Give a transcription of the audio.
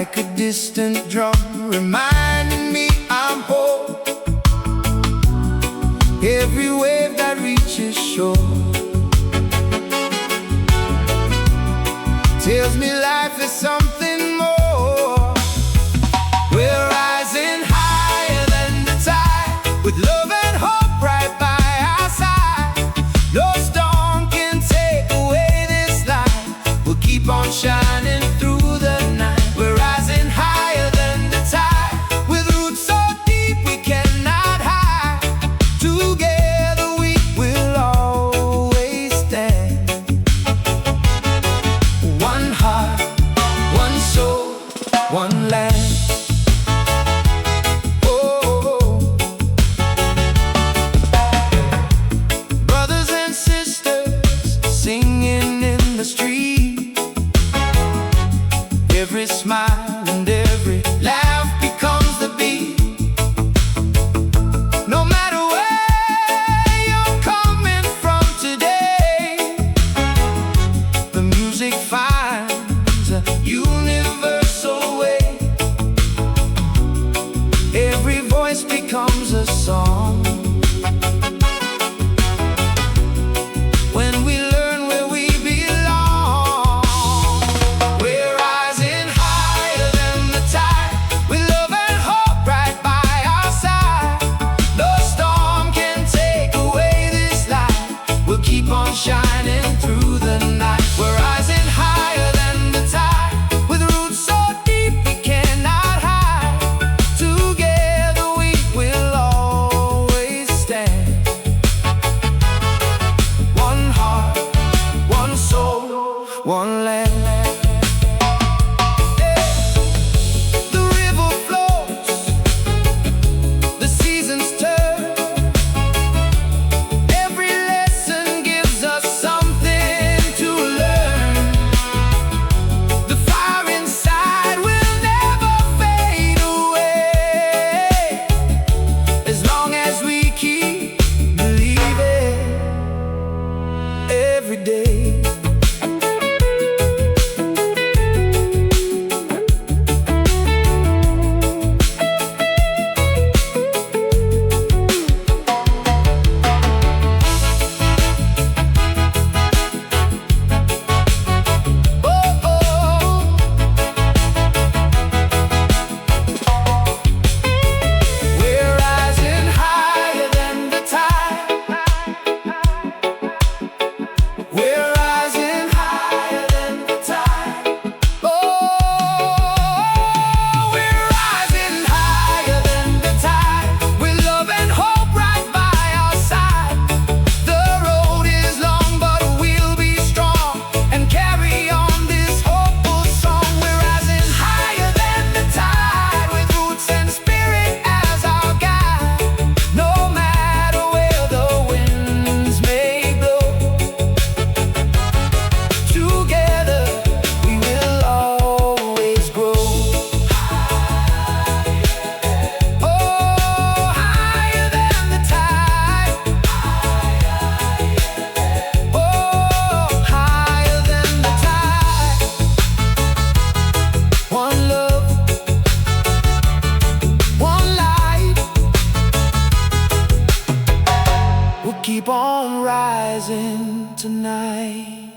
like a distant drum, reminding me I'm home. Every wave that reaches shore tells me life is something more. We're rising higher than the tide, with love and hope right by our side. No storm can take away this light. We'll keep on shining through the night. We're rising higher than the tide, with roots so deep we cannot hide. Together we will always stand. One heart, one soul, one land. Brothers and sisters singing in the street. Every smile and every laugh becomes the beat. No matter where you're coming from today, the music finds a universal way. Every voice becomes a song. When we learn where we belong, we're rising higher than the tide, with love and hope right by our side. No storm can take away this light. We'll keep on shining through the night. We're rising higher than the tide, with roots so deep we cannot hide. Together we will always stand. One heart, one soul, one land. The river flows, the seasons turn. Every lesson gives us something to learn. The fire inside will never fade away, as long as we keep believing every day. Oh, oh. We're rising higher than the tide. We're rising higher than the tide. Oh, we're rising higher than the tide, with love and hope right by our side. The road is long, but we'll be strong and carry on this hopeful song. We're rising higher than the tide, with roots and spirit as our guide. No matter where the winds may blow, together we will always grow. Oh, higher than the tide. Oh, higher than the tide. One love, one light. We'll keep on rising tonight.